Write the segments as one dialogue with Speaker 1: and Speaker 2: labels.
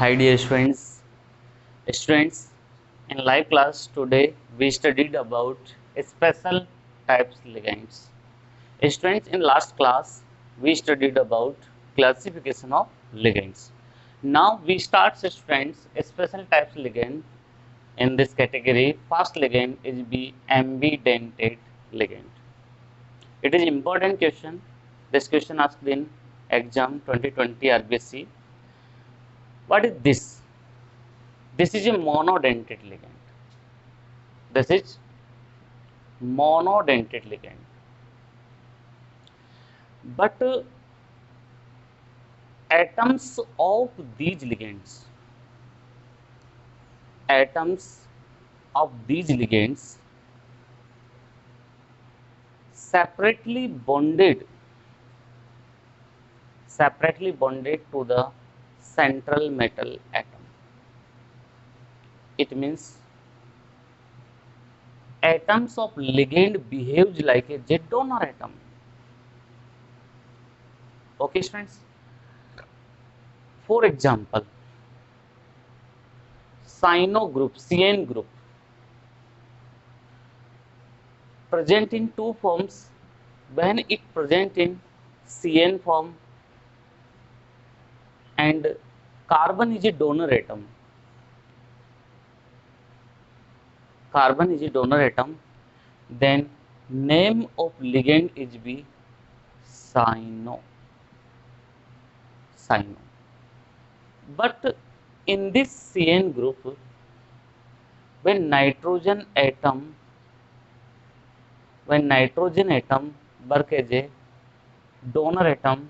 Speaker 1: Hi dear students, in live class today we studied about special types ligands. Students, in last class we studied about classification of ligands. Now we start students special types ligand in this category. First ligand is be ambidentate ligand. It is important question. This question asked in exam 2020 RBSc. What is this? This is a monodentate ligand. This is monodentate ligand. But atoms of these ligands, atoms of these ligands separately bonded to the central metal atom. It means atoms of ligand behaves like a Z donor atom. Okay, friends. For example, cyano group, CN group, present in two forms. When it present in CN form and carbon is a donor atom, then name of ligand is be cyano. But in this CN group, when nitrogen atom work as a donor atom,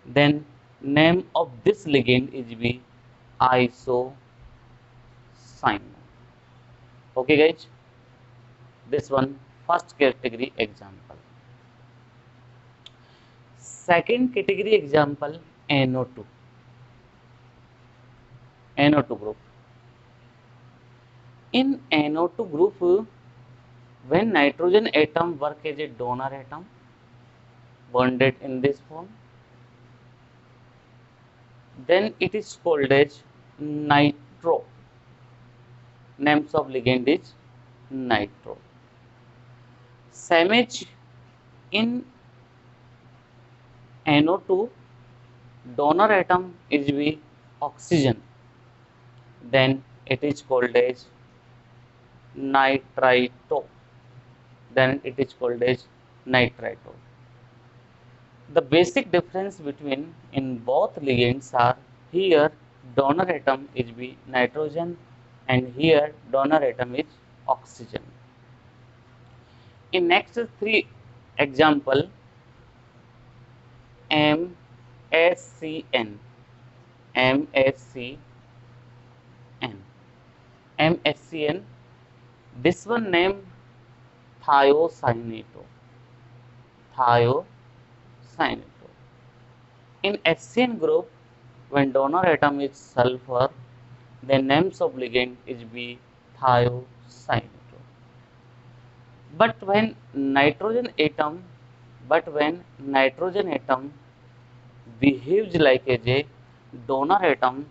Speaker 1: then name of this ligand is be isocyano. Okay guys, this one first category example. Second category example, NO2 group. In NO2 group, when nitrogen atom work as a donor atom bonded in this form, then it is called as nitro. Names of ligand is nitro. Same as in NO2, donor atom is be oxygen, then it is called as nitrito. The basic difference between in both ligands are here donor atom is be nitrogen and here donor atom is oxygen. In next three example, MSCN, this one name thiocyanate. In HCN group, when donor atom is sulfur, the names of ligand is be thiocyanate. But when nitrogen atom behaves like a donor atom,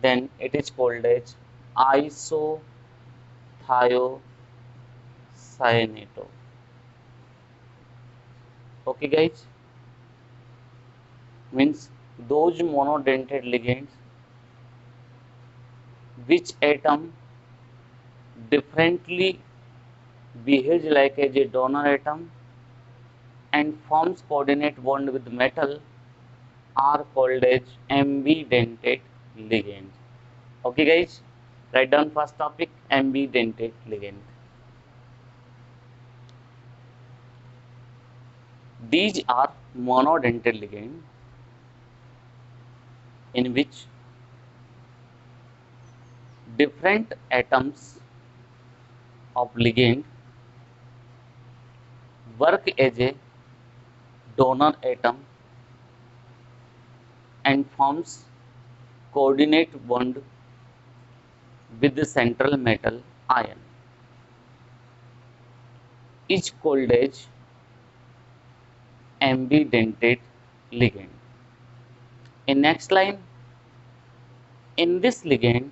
Speaker 1: then it is called as isothiocyanate. Okay guys, means those monodentate ligands which atom differently behaves like a donor atom and forms coordinate bond with metal are called as ambidentate ligand. Okay guys, write down first topic, ambidentate ligand. These are monodentate ligand in which different atoms of ligand work as a donor atom and forms coordinate bond with the central metal ion is called as ambidentate ligand. In next line, In this ligand,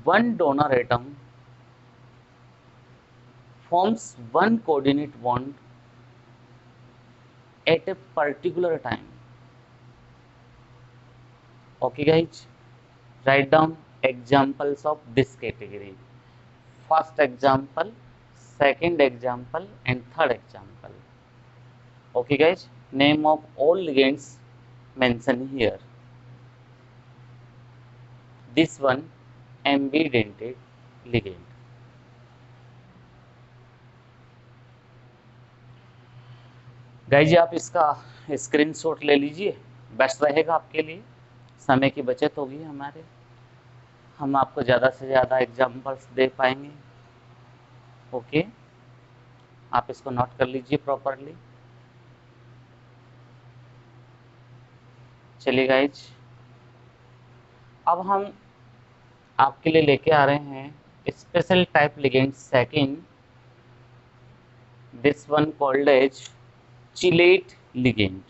Speaker 1: one donor atom forms one coordinate bond at a particular time. Okay guys, write down examples of this category. First example, second example and third example. Okay guys, name of all ligands mentioned here. This one, ambidentate ligand. Guys आप इसका screenshot ले लीजिए, best रहेगा आपके लिए, समय की बचत होगी हमारे, हम आपको ज़्यादा से ज़्यादा एग्जाम्पल्स दे पाएंगे। ओके, आप इसको नोट कर लीजिए प्रॉपरली। चलिए गाइज, अब हम आपके लिए लेके आ रहे हैं special type ligand second, this one called as chelate ligand.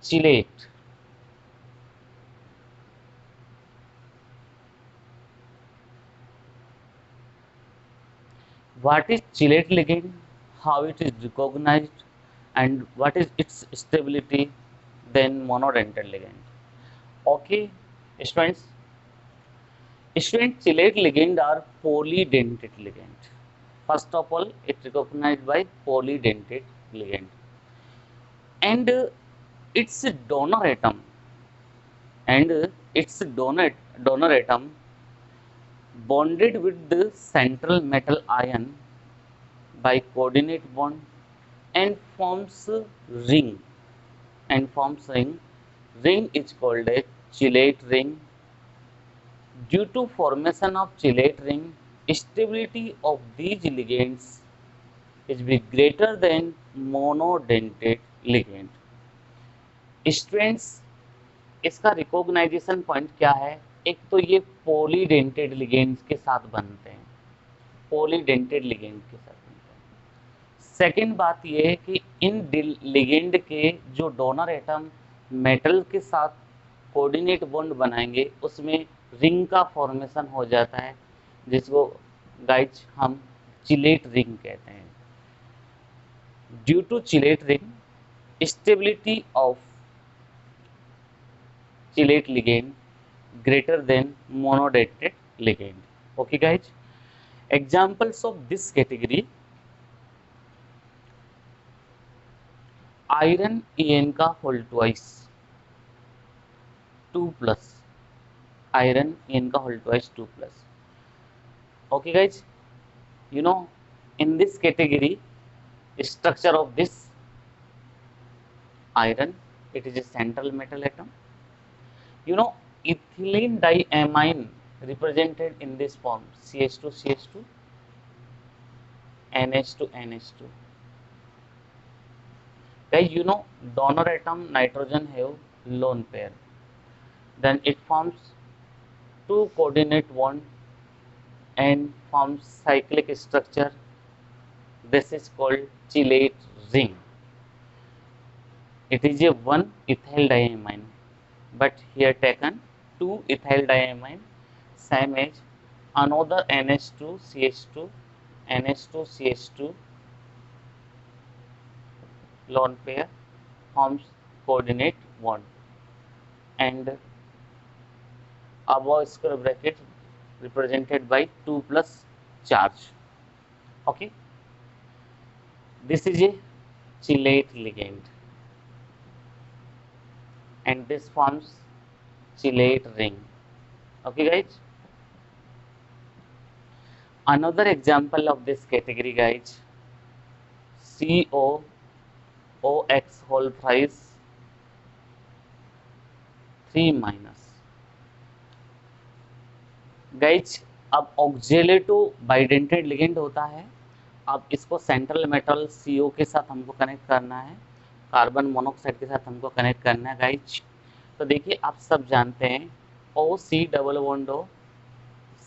Speaker 1: Chelate, what is chelate ligand, how it is recognized, and what is its stability, then monodentate ligand. Okay students, chelate ligand are polydentate ligand. First of all, it recognized by polydentate ligand, and its donor atom bonded with the central metal ion by coordinate bond and forms ring. Ring is called a chelate ring. Due to formation of chelate ring, stability of these ligands is be greater than monodentate ligand. Students, इसका recognition point क्या है? एक तो ये polydentate ligands के साथ बनते हैं, पॉलीडेंटेड लिगेंड के साथ बनते हैं। सेकेंड बात ये है कि इन लिगेंड के जो डोनर एटम मेटल के साथ कोऑर्डिनेट बॉन्ड बनाएंगे, उसमें रिंग का फॉर्मेशन हो जाता है, जिसको गाइज हम चिलेट रिंग कहते हैं। Due to chelate ring, stability of chelate ligand greater than monodentate ligand. Okay guys, examples of this category: iron En का whole twice 2+, iron En का whole twice 2+. Okay guys, you know, in this category, structure of this iron, it is a central metal atom. You know, ethylene diamine represented in this form, CH2 CH2 NH2 NH2. Guys, you know, donor atom nitrogen have lone pair, then it forms two coordinate bond and forms cyclic structure. This is called chelate ring. It is a one ethyl diamine, but here taken 2 ethyl diamine, same as another NH2 CH2 NH2 CH2 lone pair forms coordinate bond, and above square bracket represented by 2+ charge. Okay, this is a chelate ligand, and this forms chelate ring. Okay guys, another example of this category guys, COOX whole thrice 3-. Guys, अब oxalato bidentate ligand होता है। अब इसको central metal CO के साथ हमको connect करना है, कार्बन मोनोऑक्साइड के साथ हमको कनेक्ट करना है गाइज। तो देखिए, आप सब जानते हैं OC double bond O,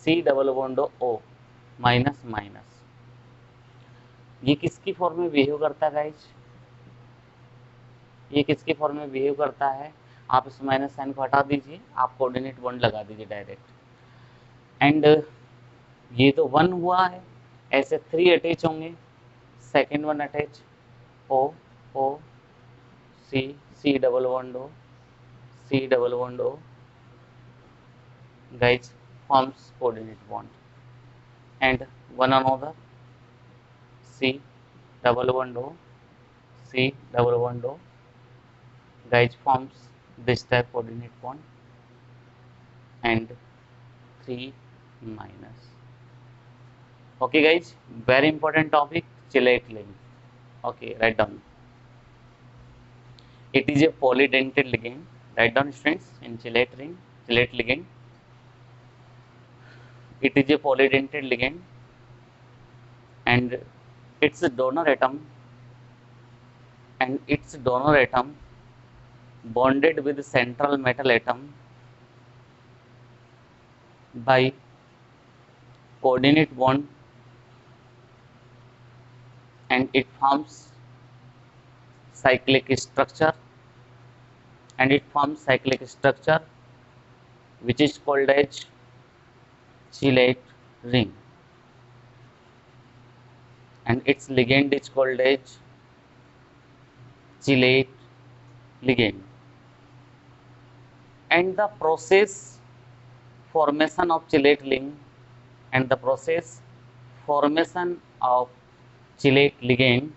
Speaker 1: C double bond O minus minus, ये किसकी फॉर्म में बिहेव करता है गाइज? ये किसकी फॉर्म में बिहेव करता है? आप इस माइनस साइन को हटा दीजिए, आप कोऑर्डिनेट बॉन्ड लगा दीजिए डायरेक्ट। एंड ये तो 1 हुआ है, ऐसे 3 अटैच होंगे, second one attach O O C C double bond O C double bond O guys forms coordinate bond, and one another C double bond O C double bond O guys forms this type coordinate bond, and 3 minus. Okay guys, very important topic, chelate link. Okay, write down. It is a polydentate ligand. Write down students, in chelate ring, chelate ligand. It is a polydentate ligand, and its donor atom bonded with central metal atom by coordinate bond, and it forms cyclic structure, which is called as chelate ring, and its ligand is called as chelate ligand. And the process formation of chelate ring and the process formation of chelate ligand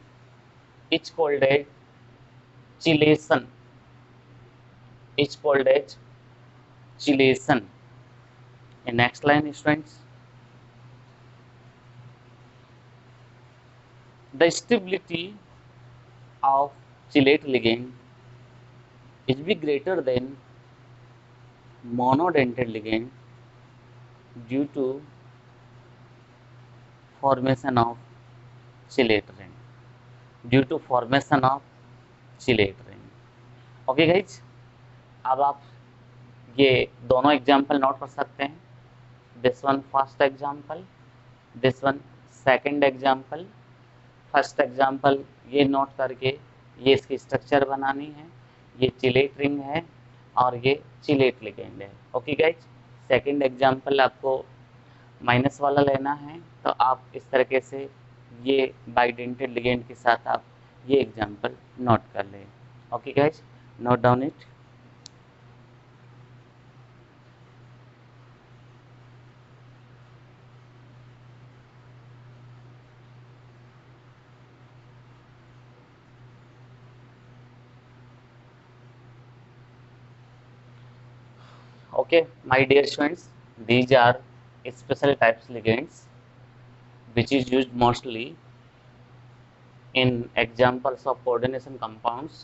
Speaker 1: is called as chelation. In next line, students, the stability of chelate ligand is be greater than monodentate ligand due to formation of chelate ring. Okay guys, अब आप ये दोनों example note कर सकते हैं। This one first example, this one second example. First example ये note करके ये इसकी स्ट्रक्चर बनानी है, ये चिलेट रिंग है और ये चिलेट लिगेंड है। ओके गाइज, सेकंड एग्जाम्पल आपको माइनस वाला लेना है, तो आप इस तरीके से ये बाइडेंटेड लिगेंड के साथ आप ये एग्जाम्पल नोट कर लें। Okay guys, note down it. Okay, my dear students, these are special types ligands which is used mostly in examples of coordination compounds.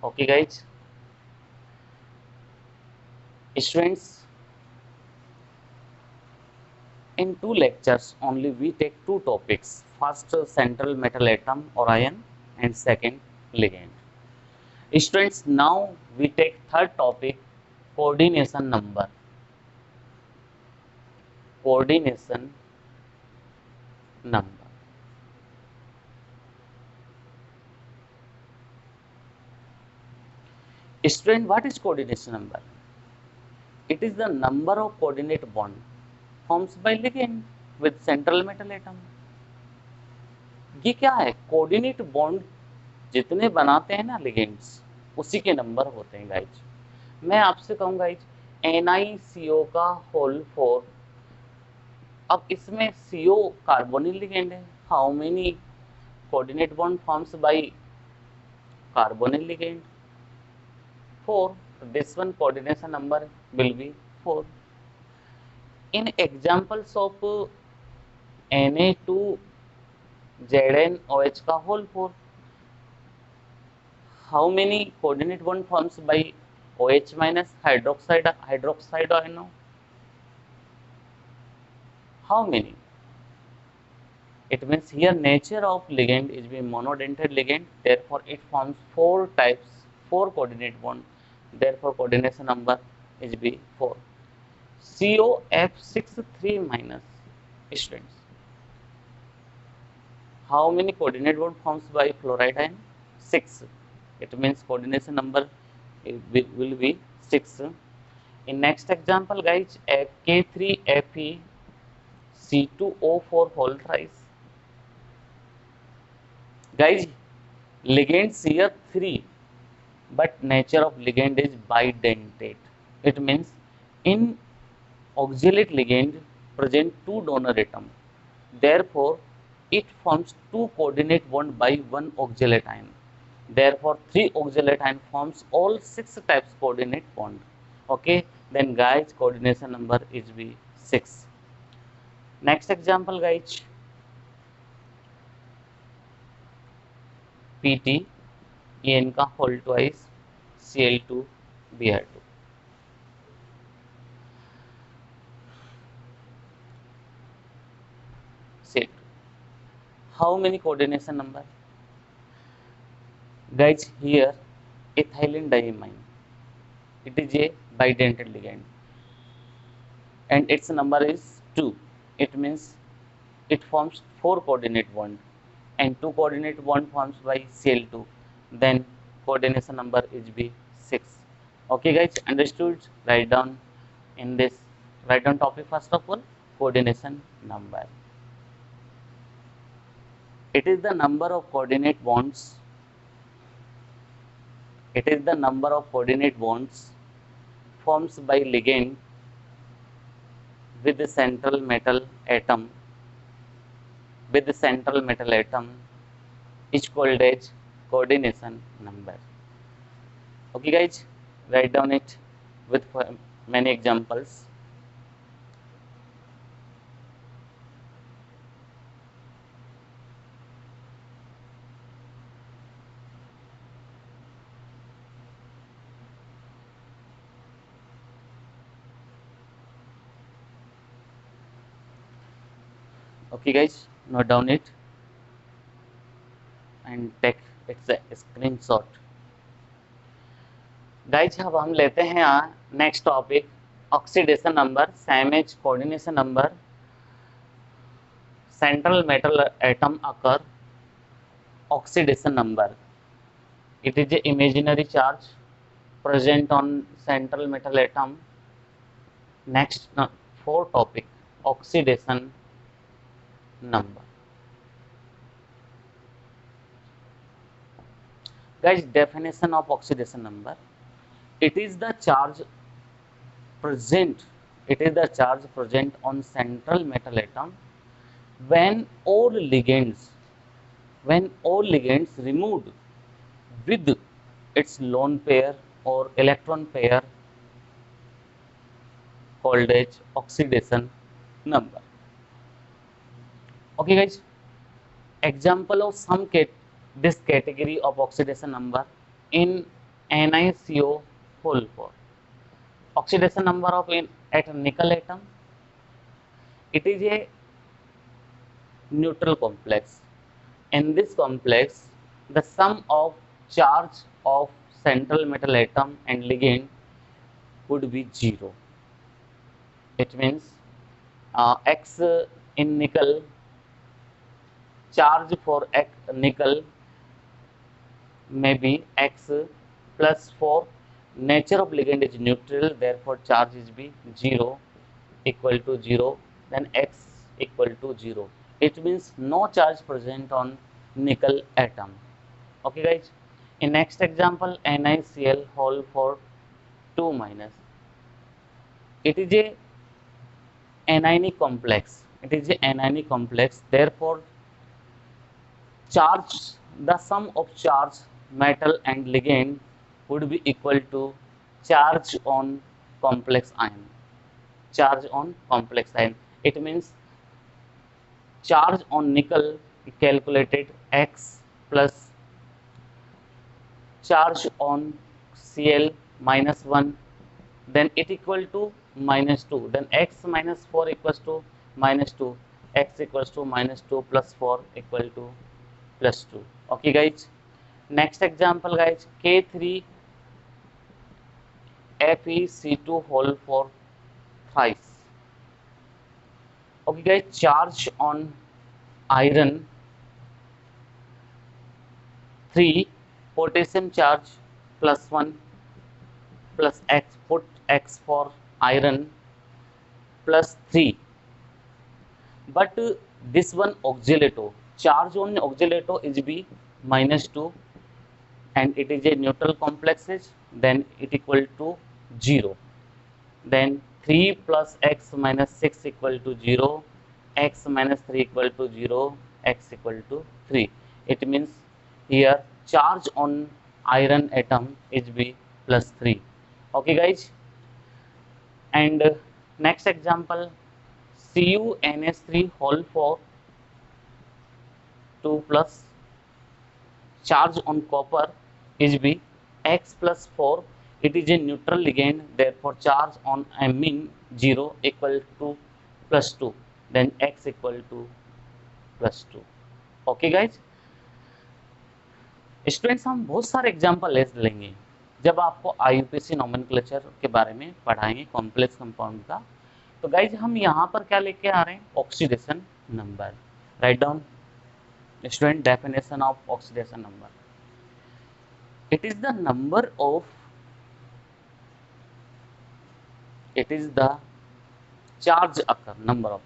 Speaker 1: Okay guys, students, in 2 lectures only we take 2 topics, first central metal atom or ion, and second ligand. Students, now we take third topic, coordination number. Student, what is coordination number? It is the number of coordinate bond formed by ligand with central metal atom. ये क्या है? Coordinate bond जितने बनाते हैं ना ligands, उसी के number होते हैं गाइज। मैं आपसे कहूँ गाइज, NiCO का होल 4, अब इसमें CO कार्बोनिल लिगेंड है, how many coordinate bond forms by carbonyl ligand? 4. This one coordination number will be 4. In examples of Na2ZnOH का whole 4, how many coordinate bond forms by OH minus hydroxide ion? How many? It means here nature of ligand is be monodentate ligand, therefore it forms 4 types, 4 coordinate bond, therefore coordination number is be 4. COF63 minus, students, how many coordinate bond forms by fluoride ion? 6. It means coordination number will be 6. In next example, guys, K3Fe C2O4 whole thrice. Guys, ligands here 3, but nature of ligand is bidentate. It means in oxalate ligand present two donor atom. Therefore, it forms two coordinate bond by one oxalate ion. Therefore, three oxalate ion forms all 6 types coordinate bond. Okay, then guys, coordination number is be 6. Next example, guys, PT En का whole twice Cl2 Br2. Cl2. How many coordination number? Guys, here ethylene diamine. It is a bidentate ligand and its number is 2. It means it forms 4 coordinate bond and 2 coordinate bond forms by Cl2. Then coordination number is be 6. Okay guys, understood? Write down in this, write down topic first of all, coordination number. It is the number of coordinate bonds. It is the number of coordinate bonds formed by ligand with the central metal atom is called as coordination number. Okay guys, write down it with many examples. Okay guys, note down it and take its a screenshot. Guys अब हम लेते हैं next topic oxidation number, same as coordination number. Central metal atom occur oxidation number. It is a imaginary charge present on central metal atom. Next four topic oxidation number. Guys, definition of oxidation number. It is the charge present on central metal atom when all ligands removed with its lone pair or electron pair called as oxidation number. Okay guys, example of this category of oxidation number in NiCO whole 4. Oxidation number of at nickel atom. It is a neutral complex. In this complex, the sum of charge of central metal atom and ligand would be 0. It means X in nickel, charge for nickel may be X plus 4. Nature of ligand is neutral, therefore charge is be 0 equal to 0, then X equal to 0. It means no charge present on nickel atom. Okay guys, in next example NiCl whole for 2 minus. It is a anionic complex. Therefore charge, the sum of charge metal and ligand would be equal to charge on complex ion. It means charge on nickel calculated X plus charge on Cl minus 1, then it equal to minus 2, then X minus 4 equals to minus 2, X equals to minus 2 plus 4 equal to plus 2. Okay guys, next example guys, K3 FeC2 whole for thrice. Okay guys, charge on iron 3, potassium charge plus 1, plus X, put X for iron plus 3. But this one oxalato, charge on oxalato is B minus 2, and it is a neutral complexes, then it equal to 0. Then 3 plus x minus 6 equal to 0, x minus 3 equal to 0, x equal to 3. It means here charge on iron atom is B plus 3. Okay guys, and next example, CuNH3 whole 4 2 plus charge on copper is B x plus 4. It is a neutral ligand, therefore charge on amine 0 equal to plus 2, then x equal to plus 2. Okay guys, students हम बहुत सारे example ले लेंगे जब आपको IUPAC nomenclature के बारे में पढ़ाएंगे कॉम्प्लेक्स कंपाउंड का। तो गाइज हम यहाँ पर क्या लेके आ रहे हैं, oxidation number. Write down student definition of oxidation number. It is the number of, it is the charge occur, number of,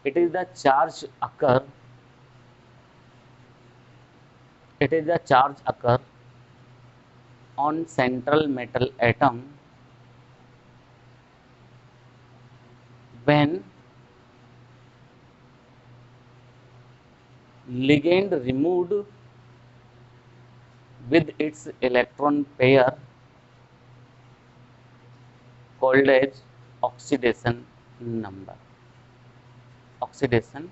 Speaker 1: it is the charge occur, it is the charge occur on central metal atom when ligand removed with its electron pair called as oxidation number. Oxidation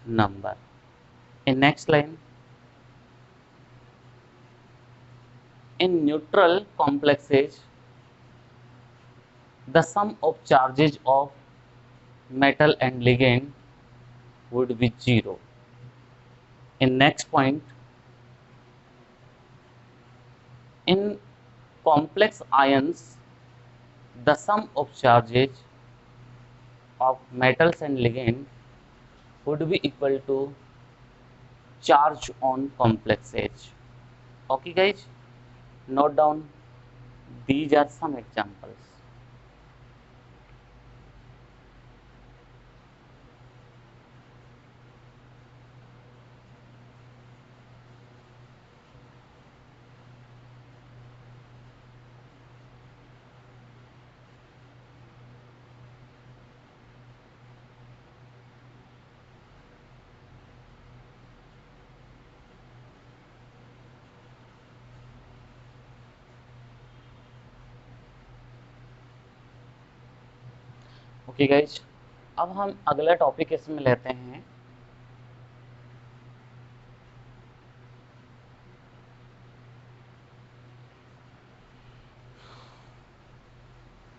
Speaker 1: number. In next line, in neutral complexes, the sum of charges of metal and ligand would be 0. In next point, in complex ions, the sum of charges of metals and ligand would be equal to charge on complex edge. Okay guys, note down, these are some examples. Okay guys, अब हम अगला topic इसमें लेते हैं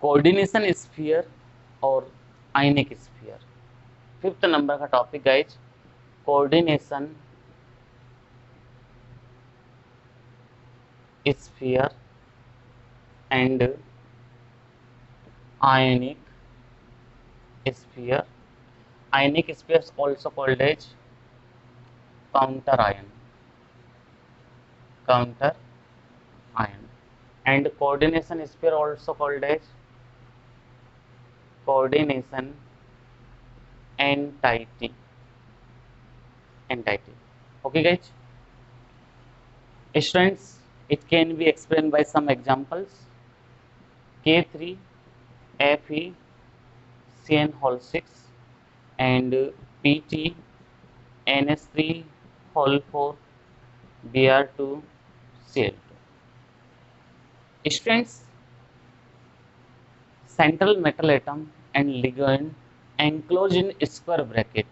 Speaker 1: coordination sphere और आयनिक sphere. 5th number का topic guys, coordination sphere and ionic sphere. Ionic sphere is also called as counter ion, and coordination sphere also called as coordination entity. Okay guys, students, it can be explained by some examples. K3 Fe CN whole 6 and PT NS3 whole 4 Br2 Cl2. Students, central metal atom and ligand enclosed in square bracket.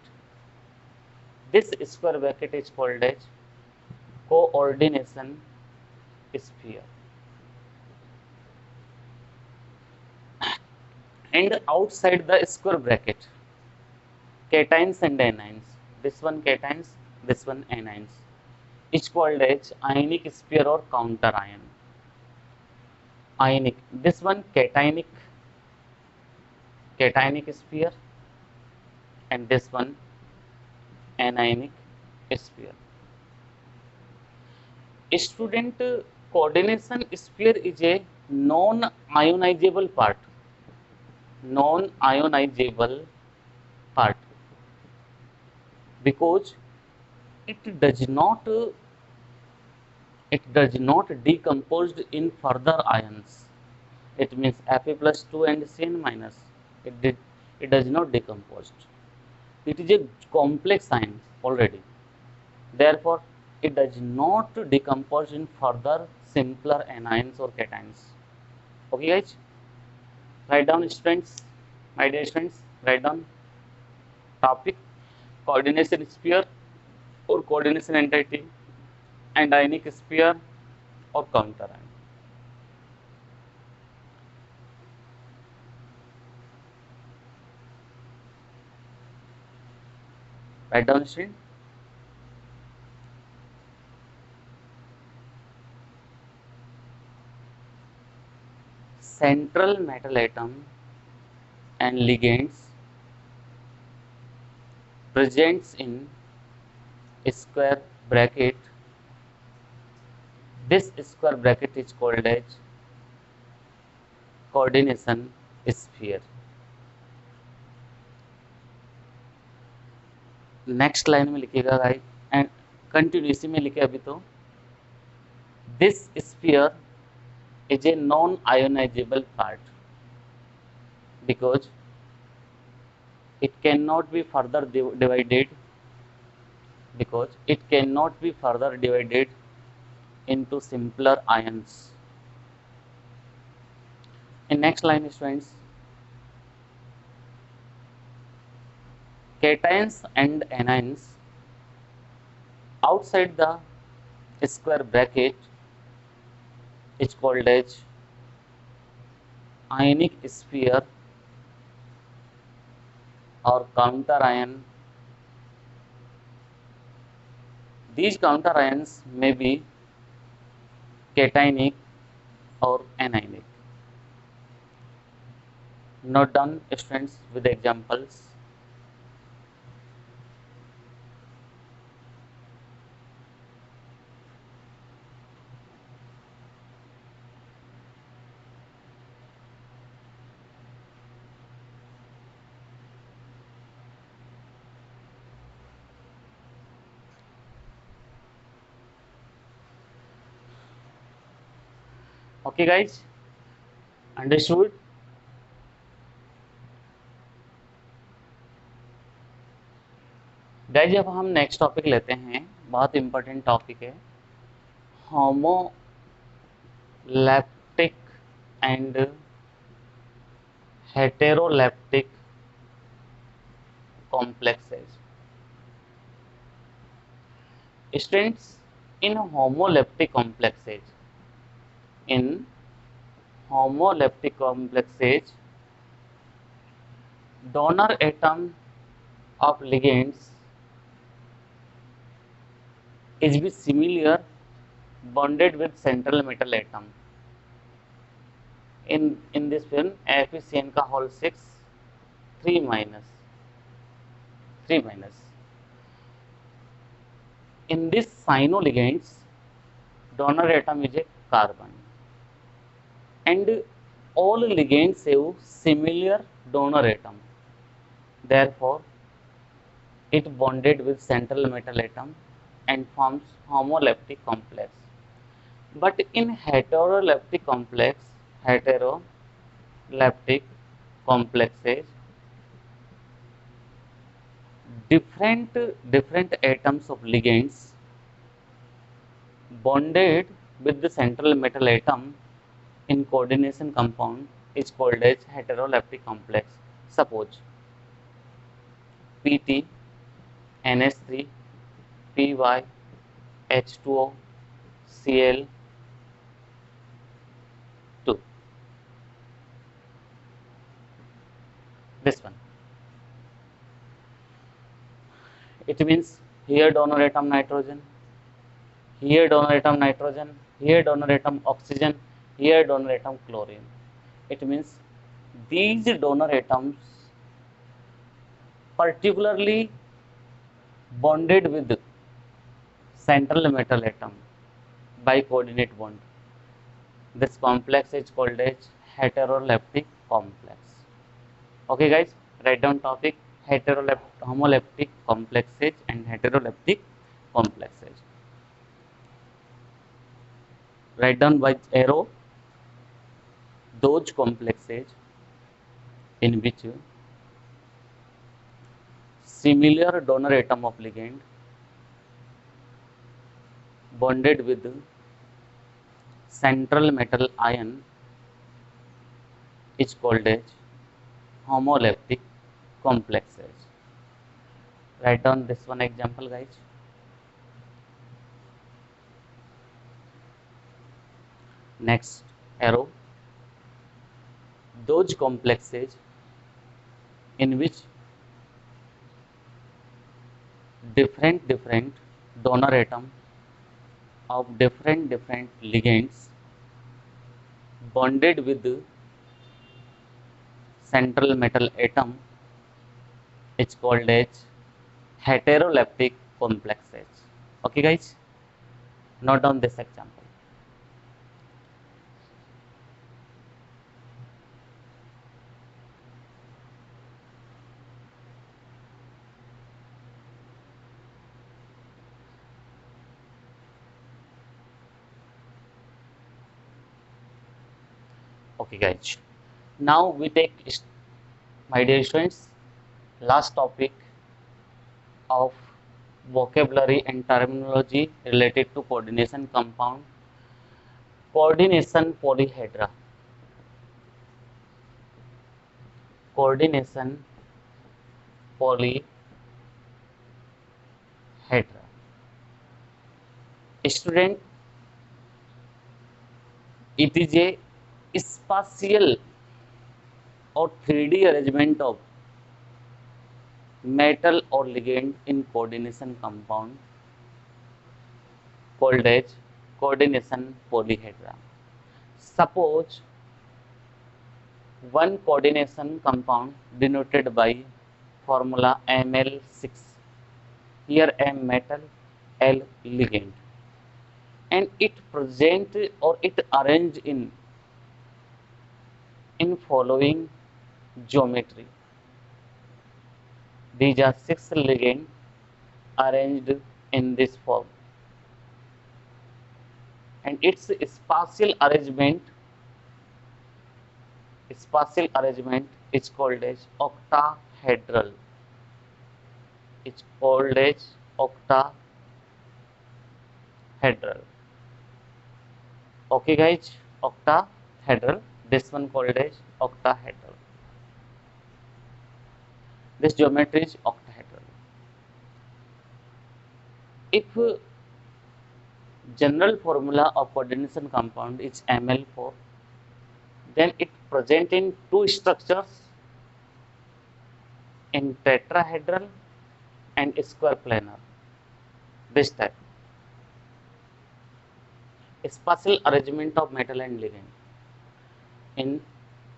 Speaker 1: This square bracket is called as coordination sphere. And outside the square bracket, cations and anions, this one cations, this one anions, is called as ionic sphere or counter ion. Ionic, this one cationic sphere, and this one anionic sphere. Student, coordination sphere is a non ionizable part, non-ionizable part, because it does not decompose in further ions. It means Fe plus 2 and Cn minus. It did, it does not decompose. It is a complex ion already. Therefore, it does not decompose in further simpler anions or cations. Okay, guys. Write down, students. My dear students, write down topic: coordination sphere or coordination entity, and ionic sphere or counter ion. Write down, student. Central metal atom and ligands presents in square bracket. This square bracket is called as coordination sphere. Next line में लिखिएगा guys, and continue इसी में लिखे अभी तो, this sphere is a non-ionizable part because it cannot be further divided into simpler ions. In next line, students, cations and anions outside the square bracket is called as ionic sphere or counter ion. These counter ions may be cationic or anionic. Note down, students, with examples. Okay guys, understood? Guys अब हम next topic लेते हैं, बहुत important topic है, homoleptic and heteroleptic complexes. Students, in homoleptic complexes, donor atom of ligands is be similar bonded with central metal atom. In this film, FeCN का whole 6 3 minus. In this cyano-ligands, donor atom is a carbon, and all ligands have similar donor atom. Therefore, it bonded with central metal atom and forms homolaptic complex. But in heterolaptic complexes, different atoms of ligands bonded with the central metal atom in coordination compound is called as heterolaptic complex. Suppose PT, NH3, PY, H2O, Cl2. This one. It means here donor atom nitrogen, here donor atom nitrogen, here donor atom oxygen, here donor atom chlorine. It means these donor atoms particularly bonded with central metal atom by coordinate bond. This complex is called as heteroleptic complex. Okay guys, write down topic homoleptic complexes and heteroleptic complexes. Write down by arrow those complexes in which similar donor atom of ligand bonded with central metal ion is called as homoleptic complexes. Write down this one example guys. Next arrow, those complexes in which different donor atom of different ligands bonded with central metal atom is called as heteroleptic complexes. Okay guys, note down this example. Okay guys, now we take, my dear students, last topic of vocabulary and terminology related to coordination compound, coordination polyhedra. Coordination polyhedra. Student, it is a spatial or 3D arrangement of metal or ligand in coordination compound called as coordination polyhedra. Suppose one coordination compound denoted by formula Ml6, here M metal, L ligand, and it present or it arranged in following geometry. These are 6 ligands arranged in this form, and its spatial arrangement is called as octahedral. It's called as octahedral. Okay guys, octahedral. This one called as octahedral. This geometry is octahedral. If general formula of coordination compound is Ml4, then it present in two structures, in tetrahedral and square planar. This type. Spatial arrangement of metal and ligand in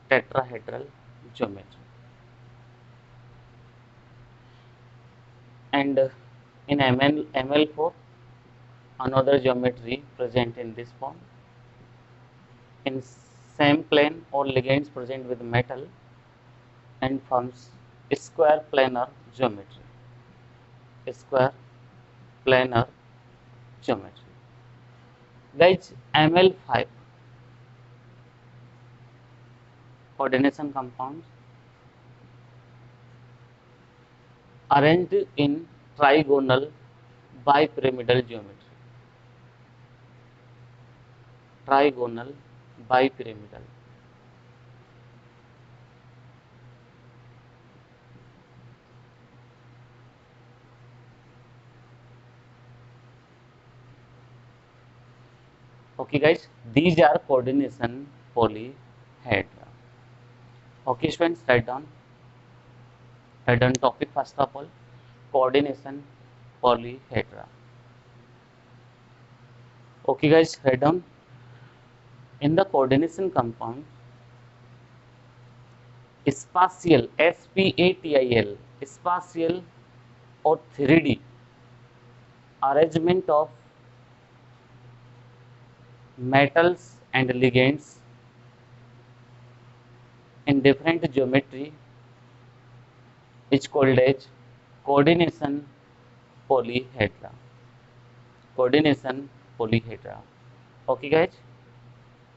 Speaker 1: tetrahedral geometry. And in ML4, another geometry present in this form. In same plane, all ligands present with metal and forms square planar geometry. Square planar geometry. Guys, ML5 coordination compounds arranged in trigonal bipyramidal geometry. Trigonal bipyramidal. Okay guys, these are coordination polyhedra. Okay students, write down topic first of all, coordination polyhedra. Okay guys, write down, in the coordination compound, spatial, SPATIL, spatial or 3D arrangement of metals and ligands in different geometry is called as coordination polyhedra. Coordination polyhedra. Okay guys,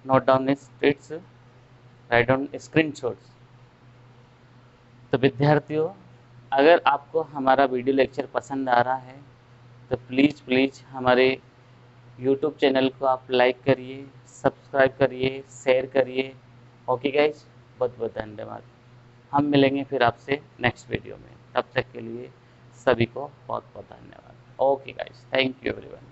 Speaker 1: note down this traits, write down screenshots. तो विद्यार्थियों, अगर आपको हमारा video lecture पसंद आ रहा है तो please हमारे YouTube चैनल को आप लाइक करिए, सब्सक्राइब करिए, शेयर करिए। ओके गाइज, बहुत बहुत धन्यवाद। हम मिलेंगे फिर आपसे नेक्स्ट वीडियो में। तब तक के लिए सभी को बहुत बहुत धन्यवाद। Okay guys, thank you everyone.